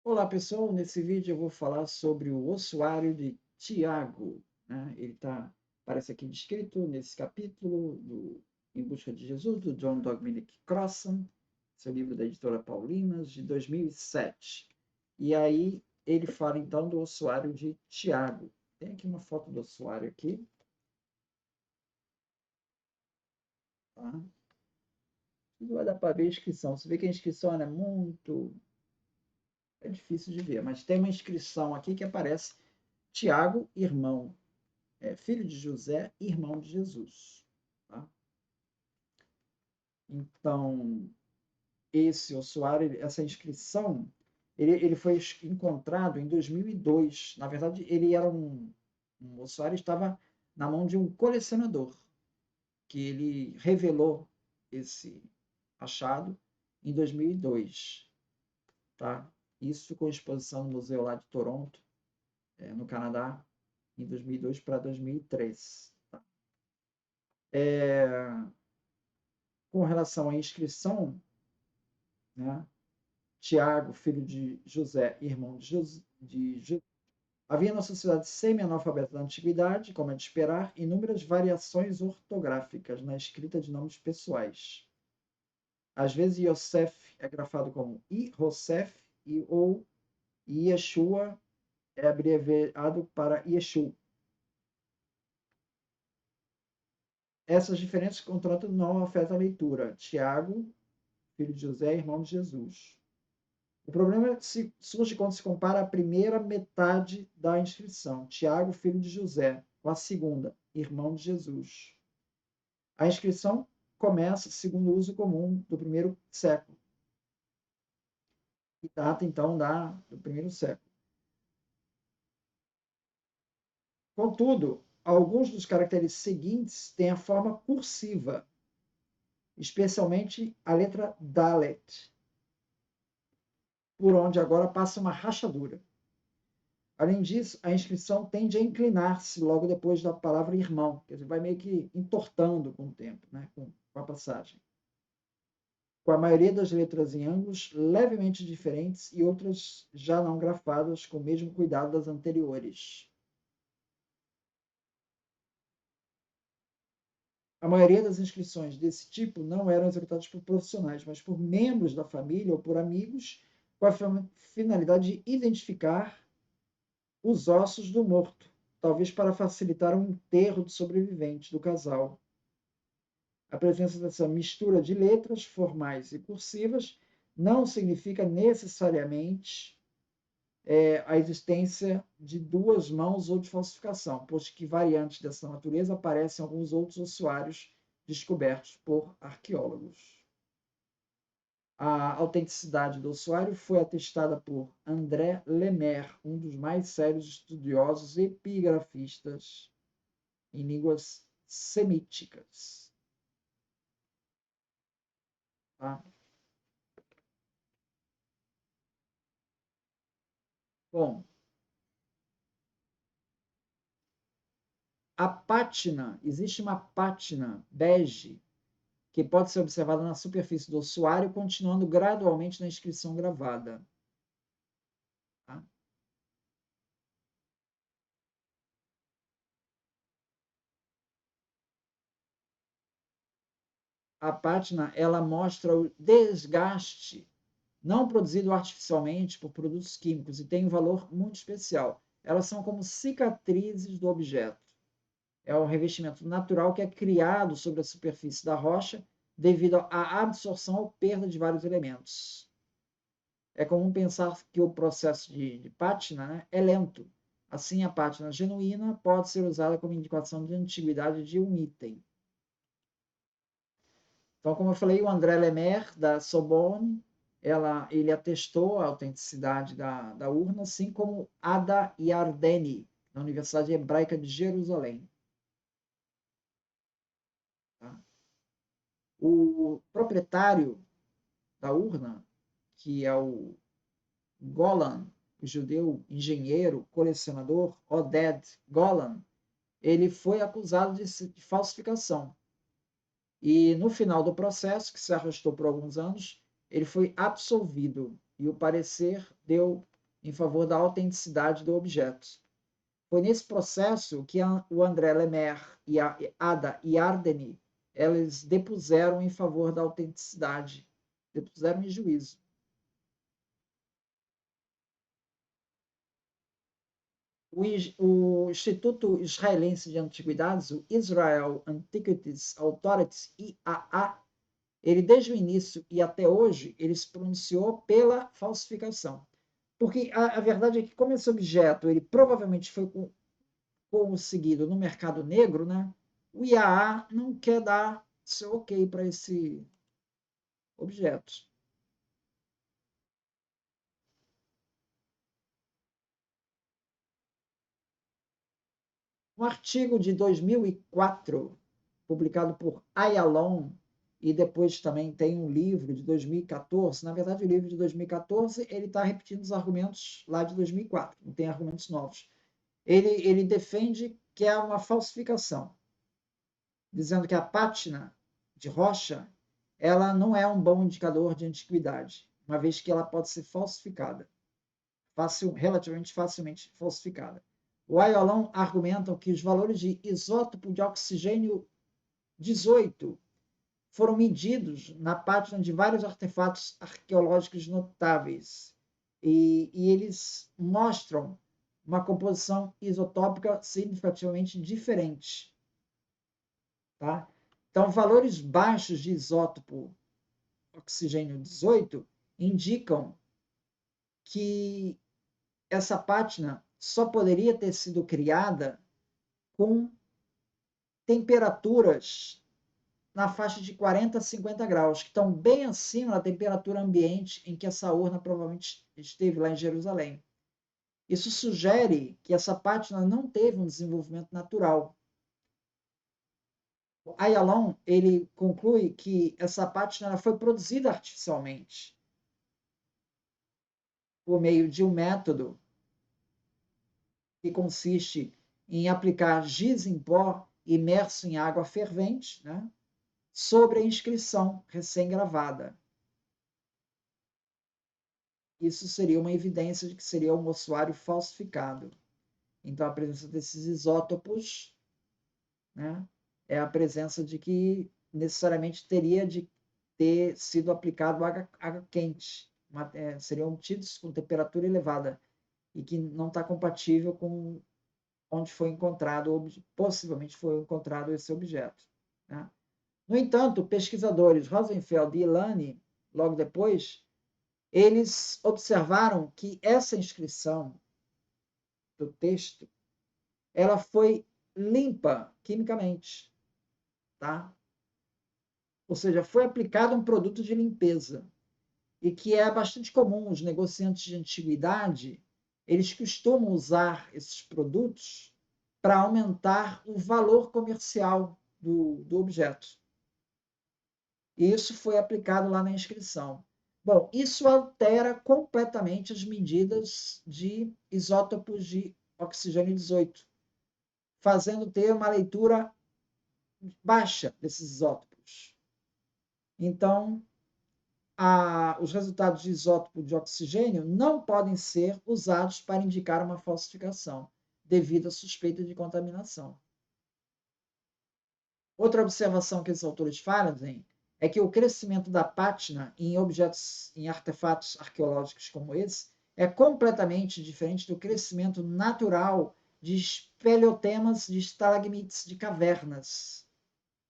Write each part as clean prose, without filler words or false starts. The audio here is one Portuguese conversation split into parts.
Olá pessoal, nesse vídeo eu vou falar sobre o ossuário de Tiago, né? Parece aqui descrito nesse capítulo do Em Busca de Jesus, do John Dominic Crossan, seu livro da editora Paulinas, de 2007. E aí ele fala então do ossuário de Tiago. Tem aqui uma foto do ossuário aqui, tá? Não vai dar para ver a inscrição. Você vê que a inscrição é muito... é difícil de ver, mas tem uma inscrição aqui que aparece Tiago, irmão, filho de José, irmão de Jesus. Tá? Então, esse ossuário, essa inscrição, ele foi encontrado em 2002. Na verdade, ele era um ossuário, estava na mão de um colecionador, que ele revelou esse achado em 2002. Tá? Isso ficou em exposição no museu lá de Toronto, no Canadá, em 2002 para 2003. Tá? É, com relação à inscrição, né, Tiago, filho de José, irmão de havia na sociedade semi-analfabeta da antiguidade, como é de esperar, inúmeras variações ortográficas na escrita de nomes pessoais. Às vezes, Yosef é grafado como I-Rosef ou Yeshua é abreviado para Yeshu. Essas diferenças, contanto, não afetam a leitura. Tiago, filho de José, irmão de Jesus. O problema surge quando se compara a primeira metade da inscrição, Tiago, filho de José, com a segunda, irmão de Jesus. A inscrição começa segundo o uso comum do primeiro século, e data então do primeiro século. Contudo, alguns dos caracteres seguintes têm a forma cursiva, especialmente a letra Dalet, por onde agora passa uma rachadura. Além disso, a inscrição tende a inclinar-se logo depois da palavra irmão, quer dizer, vai meio que entortando com o tempo, né? com a passagem. Com a maioria das letras em ângulos levemente diferentes e outras já não grafadas com o mesmo cuidado das anteriores. A maioria das inscrições desse tipo não eram executadas por profissionais, mas por membros da família ou por amigos, com a finalidade de identificar os ossos do morto, talvez para facilitar o enterro do sobrevivente do casal. A presença dessa mistura de letras formais e cursivas não significa necessariamente a existência de duas mãos ou de falsificação, posto que variantes dessa natureza aparecem em alguns outros ossuários descobertos por arqueólogos. A autenticidade do ossuário foi atestada por André Lemaire, um dos mais sérios estudiosos epigrafistas em línguas semíticas. Tá? Bom, a pátina, existe uma pátina bege que pode ser observada na superfície do ossuário, continuando gradualmente na inscrição gravada. Tá? A pátina ela mostra o desgaste não produzido artificialmente por produtos químicos e tem um valor muito especial. Elas são como cicatrizes do objeto. É um revestimento natural que é criado sobre a superfície da rocha devido à absorção ou perda de vários elementos. É comum pensar que o processo de pátina, né, é lento. Assim, a pátina genuína pode ser usada como indicação de antiguidade de um item. Então, como eu falei, o André Lemaire, da Sorbonne, ele atestou a autenticidade da urna, assim como Ada Yardeni, da Universidade Hebraica de Jerusalém. Tá? O proprietário da urna, que é o Golan, o judeu engenheiro, colecionador, Oded Golan, ele foi acusado de falsificação. E no final do processo, que se arrastou por alguns anos, ele foi absolvido e o parecer deu em favor da autenticidade do objeto. Foi nesse processo que o André Lemaire e a Ada Yardeni, eles depuseram em favor da autenticidade, depuseram em juízo. O Instituto Israelense de Antiguidades, o Israel Antiquities Authority, IAA, ele desde o início e até hoje, ele se pronunciou pela falsificação. Porque a verdade é que, como esse objeto ele provavelmente foi conseguido no mercado negro, né, o IAA não quer dar seu ok para esse objeto. Um artigo de 2004, publicado por Ayalon, e depois também tem um livro de 2014. Na verdade, o livro de 2014 ele está repetindo os argumentos lá de 2004, não tem argumentos novos. Ele defende que é uma falsificação, dizendo que a pátina de rocha ela não é um bom indicador de antiguidade, uma vez que ela pode ser falsificada, relativamente facilmente falsificada. O Ayalon argumentam que os valores de isótopo de oxigênio 18 foram medidos na pátina de vários artefatos arqueológicos notáveis e eles mostram uma composição isotópica significativamente diferente. Tá? Então, valores baixos de isótopo oxigênio 18 indicam que essa pátina só poderia ter sido criada com temperaturas na faixa de 40 a 50 graus, que estão bem acima da temperatura ambiente em que essa urna provavelmente esteve lá em Jerusalém. Isso sugere que essa pátina não teve um desenvolvimento natural. O Ayalon ele conclui que essa pátina foi produzida artificialmente por meio de um método que consiste em aplicar giz em pó imerso em água fervente, né, sobre a inscrição recém-gravada. Isso seria uma evidência de que seria um ossuário falsificado. Então, a presença desses isótopos, né, é a presença de que necessariamente teria de ter sido aplicado água quente, seriam obtidos com temperatura elevada e que não está compatível com onde foi encontrado, possivelmente foi encontrado esse objeto. Né? No entanto, pesquisadores Rosenfeld e Lani, logo depois, eles observaram que essa inscrição do texto ela foi limpa quimicamente, tá? Ou seja, foi aplicado um produto de limpeza e que é bastante comum os negociantes de antiguidade, eles costumam usar esses produtos para aumentar o valor comercial do objeto. E isso foi aplicado lá na inscrição. Bom, isso altera completamente as medidas de isótopos de oxigênio 18, fazendo ter uma leitura baixa desses isótopos. Então, os resultados de isótopo de oxigênio não podem ser usados para indicar uma falsificação, devido à suspeita de contaminação. Outra observação que esses autores fazem é que o crescimento da pátina em objetos, em artefatos arqueológicos como esse, é completamente diferente do crescimento natural de espeleotemas de estalagmites de cavernas.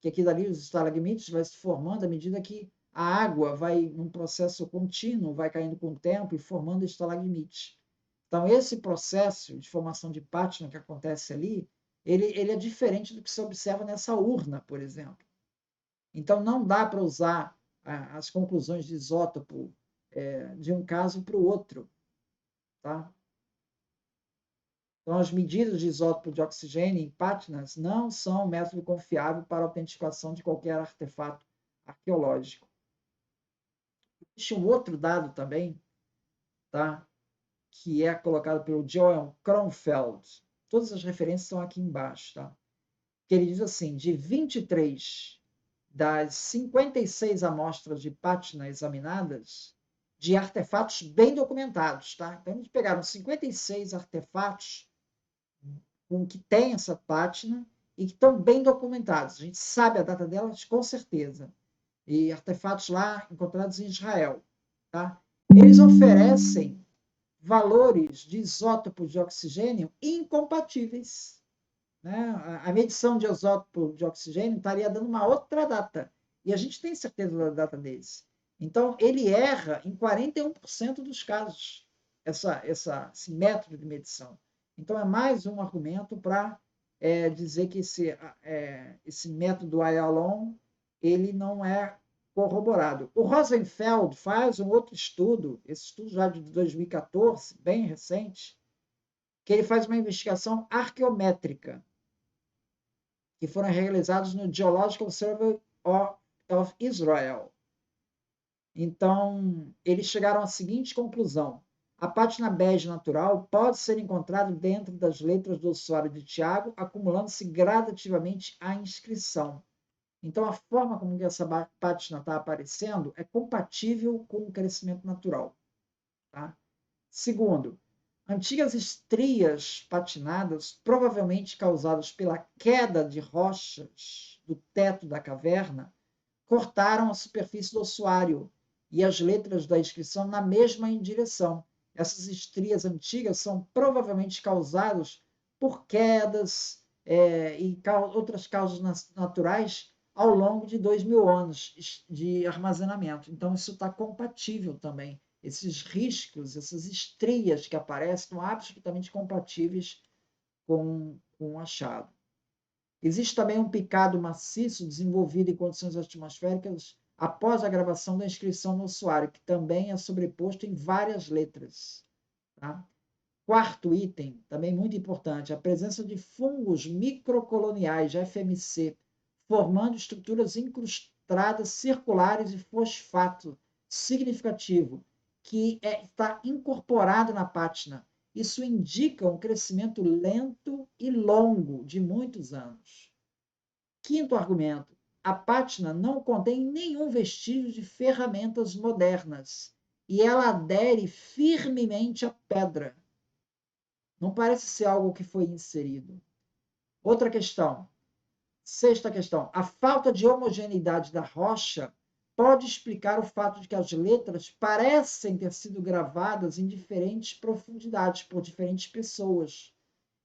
Que aqui dali os estalagmites vai se formando à medida que a água vai num processo contínuo, vai caindo com o tempo e formando estalagmites. Então, esse processo de formação de pátina que acontece ali, ele é diferente do que se observa nessa urna, por exemplo. Então, não dá para usar as conclusões de isótopo de um caso para o outro. Tá? Então, as medidas de isótopo de oxigênio em pátinas não são um método confiável para a autenticação de qualquer artefato arqueológico. Existe um outro dado também, tá? Que é colocado pelo Joel Kronfeld. Todas as referências estão aqui embaixo. Tá? Que ele diz assim, de 23 das 56 amostras de pátina examinadas, de artefatos bem documentados. Tá? Então, eles pegaram 56 artefatos com que tem essa pátina e que estão bem documentados. A gente sabe a data delas com certeza. E artefatos lá encontrados em Israel. Tá? Eles oferecem valores de isótopos de oxigênio incompatíveis. Né? A medição de isótopo de oxigênio estaria dando uma outra data. E a gente tem certeza da data deles. Então, ele erra em 41% dos casos, esse método de medição. Então, é mais um argumento para dizer que esse método Ayalon ele não é corroborado. O Rosenfeld faz um outro estudo, esse estudo já de 2014, bem recente, que ele faz uma investigação arqueométrica, que foram realizados no Geological Survey of Israel. Então, eles chegaram à seguinte conclusão: a pátina bege natural pode ser encontrada dentro das letras do ossuário de Tiago, acumulando-se gradativamente à inscrição. Então, a forma como essa pátina está aparecendo é compatível com o crescimento natural. Tá? Segundo, antigas estrias patinadas, provavelmente causadas pela queda de rochas do teto da caverna, cortaram a superfície do ossuário e as letras da inscrição na mesma direção. Essas estrias antigas são provavelmente causadas por quedas e outras causas naturais ao longo de 2.000 anos de armazenamento. Então, isso está compatível também. Esses riscos, essas estrias que aparecem, estão absolutamente compatíveis com o achado. Existe também um picado maciço desenvolvido em condições atmosféricas após a gravação da inscrição no ossuário, que também é sobreposto em várias letras. Tá? Quarto item, também muito importante, a presença de fungos microcoloniais, FMC, formando estruturas incrustadas circulares e fosfato significativo, que está incorporado na pátina. Isso indica um crescimento lento e longo de muitos anos. Quinto argumento, a pátina não contém nenhum vestígio de ferramentas modernas e ela adere firmemente à pedra. Não parece ser algo que foi inserido. Outra questão. Sexta questão. A falta de homogeneidade da rocha pode explicar o fato de que as letras parecem ter sido gravadas em diferentes profundidades por diferentes pessoas.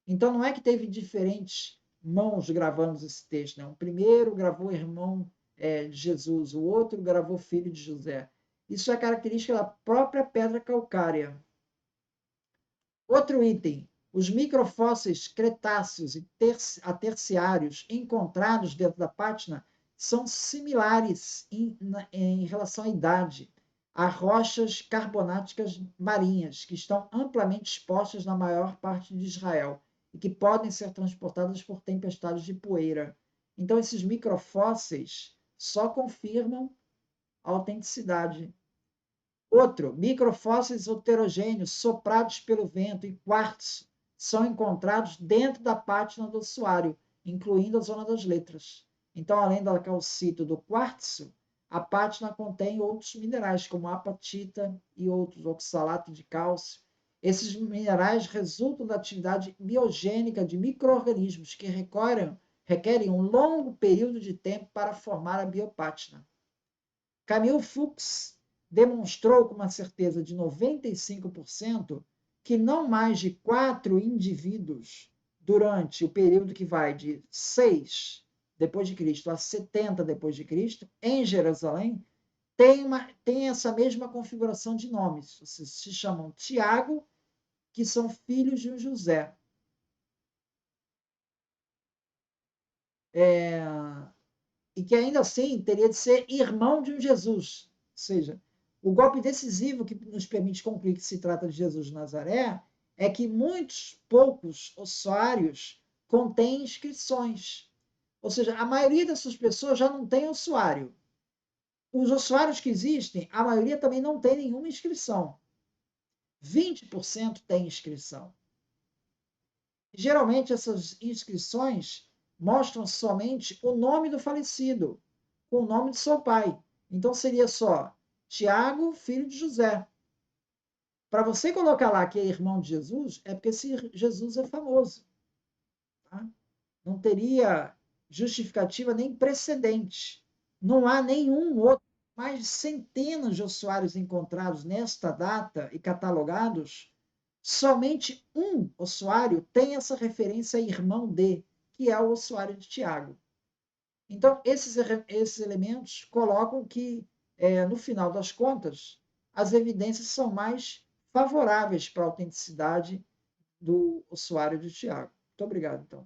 Então, não é que teve diferentes mãos gravando esse texto. Né? O primeiro gravou o irmão de Jesus, o outro gravou o filho de José. Isso é característica da própria pedra calcária. Outro item. Os microfósseis cretáceos e terciários encontrados dentro da pátina são similares em relação à idade a rochas carbonáticas marinhas, que estão amplamente expostas na maior parte de Israel e que podem ser transportadas por tempestades de poeira. Então, esses microfósseis só confirmam a autenticidade. Outro, microfósseis heterogêneos soprados pelo vento e quartzo são encontrados dentro da pátina do ossuário, incluindo a zona das letras. Então, além da calcito do quartzo, a pátina contém outros minerais, como apatita e outros, oxalato de cálcio. Esses minerais resultam da atividade biogênica de micro-organismos que requerem um longo período de tempo para formar a biopátina. Camille Fuchs demonstrou com uma certeza de 95% que não mais de 4 indivíduos durante o período que vai de 6 depois de Cristo a 70 depois de Cristo, em Jerusalém, tem essa mesma configuração de nomes. Se chamam Tiago, que são filhos de um José. E que ainda assim teria de ser irmão de um Jesus. Ou seja, o golpe decisivo que nos permite concluir que se trata de Jesus de Nazaré é que poucos ossuários contêm inscrições. Ou seja, a maioria dessas pessoas já não tem ossuário. Os ossuários que existem, a maioria também não tem nenhuma inscrição. 20% tem inscrição. Geralmente, essas inscrições mostram somente o nome do falecido, com o nome de seu pai. Então, seria só Tiago, filho de José. Para você colocar lá que é irmão de Jesus, é porque esse Jesus é famoso. Tá? Não teria justificativa nem precedente. Não há nenhum outro, mais de centenas de ossuários encontrados nesta data e catalogados, somente um ossuário tem essa referência a irmão de, que é o ossuário de Tiago. Então, esses elementos colocam que, no final das contas, as evidências são mais favoráveis para a autenticidade do ossuário de Tiago. Muito obrigado, então.